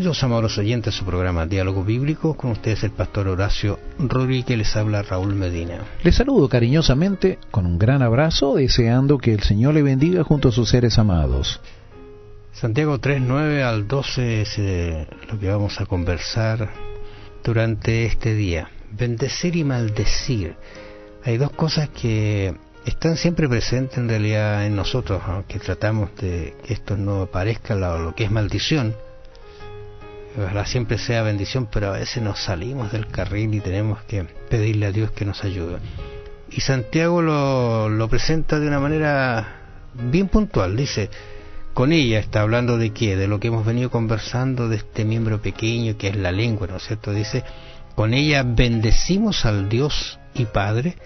Bienvenidos, amados oyentes, a su programa Diálogo Bíblico. Con ustedes el pastor Horacio Rodríguez, les habla Raúl Medina. Les saludo cariñosamente con un gran abrazo, deseando que el Señor le bendiga junto a sus seres amados. Santiago 3:9 al 12 es lo que vamos a conversar durante este día. Bendecir y maldecir. Hay dos cosas que están siempre presentes en realidad en nosotros, aunque tratamos de que esto no parezca lo que es maldición. Ojalá siempre sea bendición, pero a veces nos salimos del carril y tenemos que pedirle a Dios que nos ayude. Y Santiago lo presenta de una manera bien puntual. Dice, con ella está hablando de qué, de lo que hemos venido conversando, de este miembro pequeño que es la lengua, ¿no es cierto? Dice, con ella bendecimos al Dios y Padre,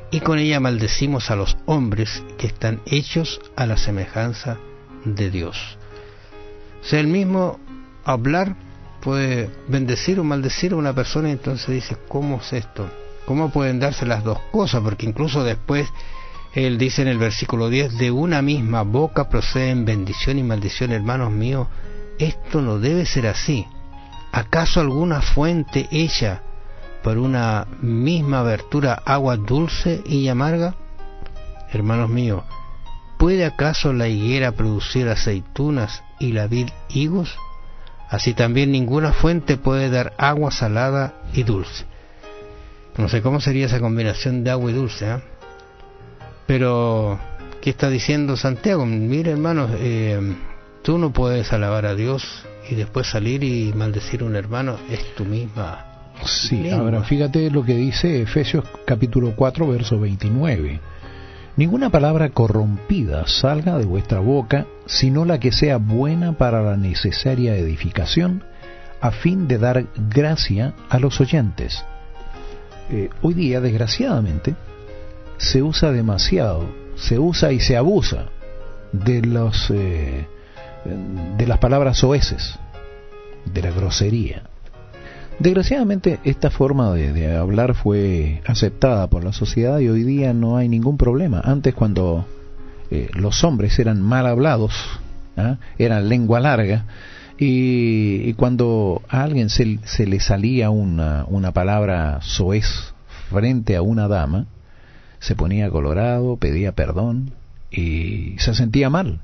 y con ella maldecimos a los hombres que están hechos a la semejanza de Dios. O sea, el mismo hablar puede bendecir o maldecir a una persona, y entonces dice, ¿cómo es esto? ¿Cómo pueden darse las dos cosas? Porque incluso después él dice en el versículo 10, de una misma boca proceden bendición y maldición. Hermanos míos, esto no debe ser así. ¿Acaso alguna fuente hecha por una misma abertura agua dulce y amarga? Hermanos míos, ¿puede acaso la higuera producir aceitunas y la vid higos? Así también ninguna fuente puede dar agua salada y dulce. No sé cómo sería esa combinación de agua y dulce, ¿eh? Pero, ¿qué está diciendo Santiago? Mira, hermanos, tú no puedes alabar a Dios y después salir y maldecir a un hermano. Es tu misma Sí, lengua. ahora fíjate lo que dice Efesios capítulo 4, verso 29. Ninguna palabra corrompida salga de vuestra boca, sino la que sea buena para la necesaria edificación, a fin de dar gracia a los oyentes. Hoy día, desgraciadamente, se usa demasiado, se usa y se abusa de las palabras soeces, de la grosería. Desgraciadamente esta forma de hablar fue aceptada por la sociedad y hoy día no hay ningún problema. Antes, cuando los hombres eran mal hablados, eran lengua larga, y cuando a alguien se le salía una palabra soez frente a una dama, se ponía colorado, pedía perdón y se sentía mal.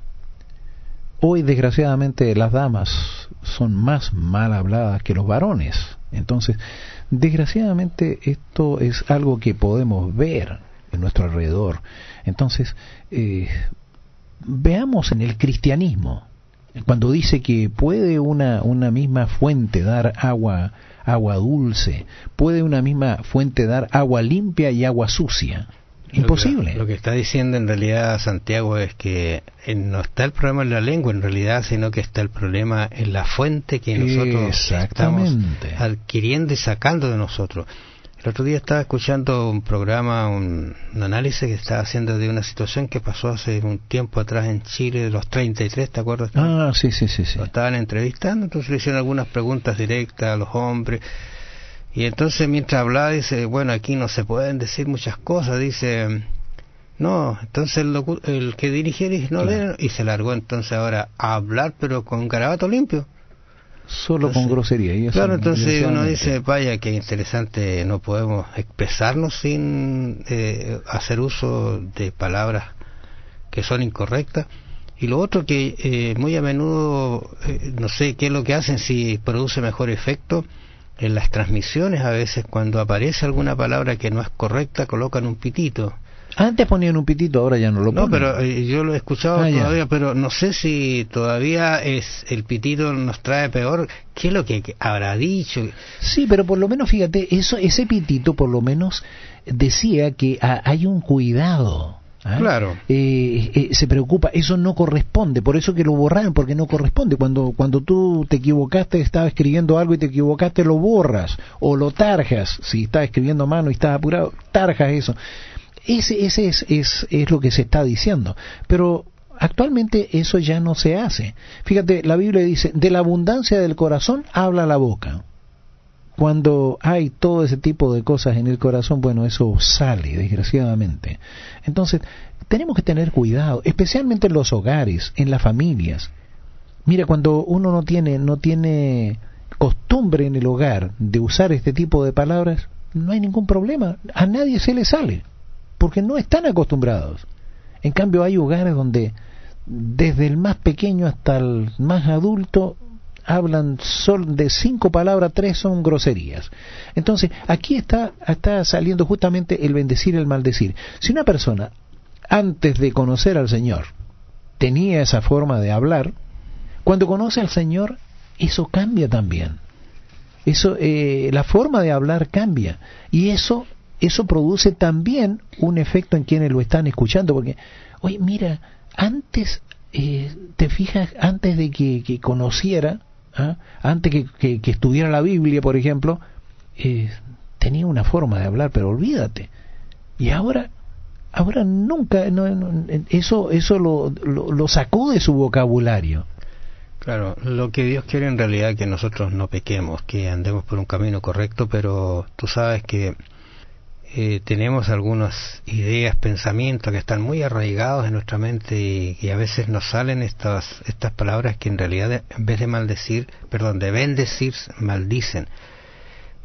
Hoy, desgraciadamente, las damas son más mal habladas que los varones. Entonces, desgraciadamente, esto es algo que podemos ver en nuestro alrededor. Entonces, veamos en el cristianismo, cuando dice que puede una misma fuente dar agua dulce, puede una misma fuente dar agua limpia y agua sucia. Imposible. Lo que está diciendo en realidad Santiago es que no está el problema en la lengua en realidad, sino que está el problema en la fuente que nosotros estamos adquiriendo y sacando de nosotros. El otro día estaba escuchando un programa, un análisis que estaba haciendo de una situación que pasó hace un tiempo atrás en Chile, de los 33, ¿te acuerdas? Sí. Lo estaban entrevistando, entonces le hicieron algunas preguntas directas a los hombres. Y entonces mientras hablaba dice, bueno, aquí no se pueden decir muchas cosas, dice, no, entonces el que dirigía dice, no, claro. Y se largó entonces ahora a hablar, pero con garabato limpio. Solo entonces, con grosería. Y eso, claro, entonces uno dice, vaya, qué interesante, no podemos expresarnos sin hacer uso de palabras que son incorrectas. Y lo otro que muy a menudo, no sé qué es lo que hacen, si produce mejor efecto. En las transmisiones a veces cuando aparece alguna palabra que no es correcta colocan un pitito. Antes ponían un pitito, ahora ya no lo ponen. No, pero yo lo he escuchado todavía, pero no sé si todavía el pitito nos trae peor. ¿Qué es lo que habrá dicho? Sí, pero por lo menos fíjate, ese pitito por lo menos decía que hay un cuidado. Claro. Se preocupa, eso no corresponde, por eso que lo borraron, porque no corresponde. Cuando tú te equivocaste, estabas escribiendo algo y te equivocaste, lo borras o lo tarjas. Si estás escribiendo a mano y estás apurado, tarjas eso. Ese es lo que se está diciendo. Pero actualmente eso ya no se hace. Fíjate, la Biblia dice, de la abundancia del corazón habla la boca. Cuando hay todo ese tipo de cosas en el corazón, bueno, eso sale, desgraciadamente. Entonces, tenemos que tener cuidado, especialmente en los hogares, en las familias. Mira, cuando uno no tiene costumbre en el hogar de usar este tipo de palabras, no hay ningún problema, a nadie se le sale, porque no están acostumbrados. En cambio, hay hogares donde desde el más pequeño hasta el más adulto hablan de 5 palabras, 3 son groserías. Entonces, aquí está saliendo justamente el bendecir y el maldecir. Si una persona, antes de conocer al Señor, tenía esa forma de hablar, cuando conoce al Señor, eso cambia también. La forma de hablar cambia. Y eso produce también un efecto en quienes lo están escuchando, porque, oye, mira, antes, te fijas, antes de que conociera, antes que estudiara la Biblia, por ejemplo, tenía una forma de hablar, pero olvídate. Y ahora nunca, eso lo sacó de su vocabulario. Claro, lo que Dios quiere en realidad es que nosotros no pequemos, que andemos por un camino correcto, pero tú sabes que tenemos algunas ideas, pensamientos que están muy arraigados en nuestra mente y a veces nos salen estas palabras que en realidad en vez de bendecir, maldicen.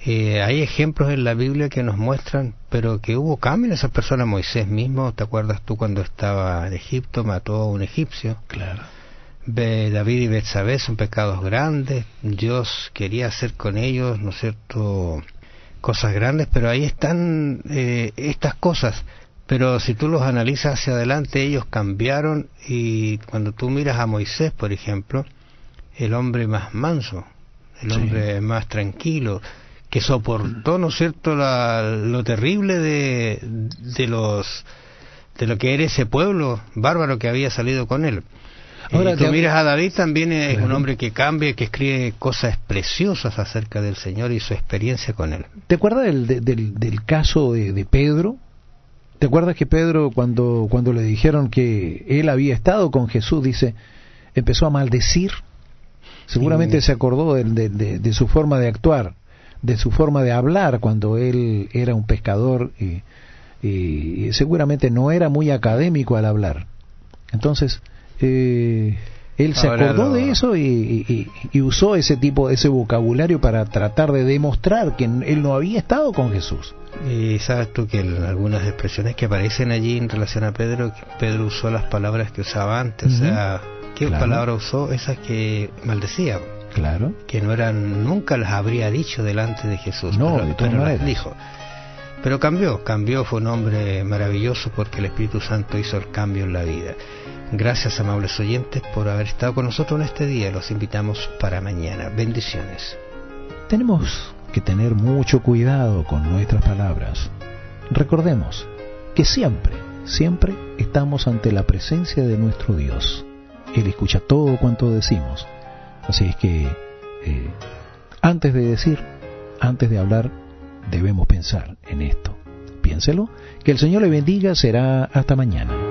Hay ejemplos en la Biblia que nos muestran, pero que hubo cambio en esas personas. Moisés mismo, ¿te acuerdas tú cuando estaba en Egipto? Mató a un egipcio. Claro. David y Betsabé son pecados grandes. Dios quería hacer con ellos, ¿no es cierto?, cosas grandes, pero ahí están estas cosas. Pero si tú los analizas hacia adelante, ellos cambiaron, y cuando tú miras a Moisés, por ejemplo, el hombre más manso, el hombre más tranquilo, que soportó, ¿no es cierto?, lo terrible de lo que era ese pueblo bárbaro que había salido con él. Ahora tú miras a David, también es un hombre que cambia, que escribe cosas preciosas acerca del Señor y su experiencia con él. ¿Te acuerdas del caso de Pedro? ¿Te acuerdas que Pedro, cuando le dijeron que él había estado con Jesús, empezó a maldecir? Seguramente se acordó de su forma de actuar, de su forma de hablar cuando él era un pescador, y seguramente no era muy académico al hablar. Entonces, él se acordó de eso y usó ese vocabulario para tratar de demostrar que él no había estado con Jesús. Y sabes tú que algunas expresiones que aparecen allí en relación a Pedro, que Pedro usó las palabras que usaba antes. O sea, ¿qué palabra usó? Esas que maldecía. Claro. Que nunca las habría dicho delante de Jesús. No, de todas maneras. Las dijo. Pero cambió, fue un hombre maravilloso porque el Espíritu Santo hizo el cambio en la vida. Gracias, amables oyentes, por haber estado con nosotros en este día. Los invitamos para mañana. Bendiciones. Tenemos que tener mucho cuidado con nuestras palabras. Recordemos que siempre estamos ante la presencia de nuestro Dios. Él escucha todo cuanto decimos. Así es que antes de hablar, debemos pensar en esto. Piénselo. Que el Señor le bendiga. Será hasta mañana.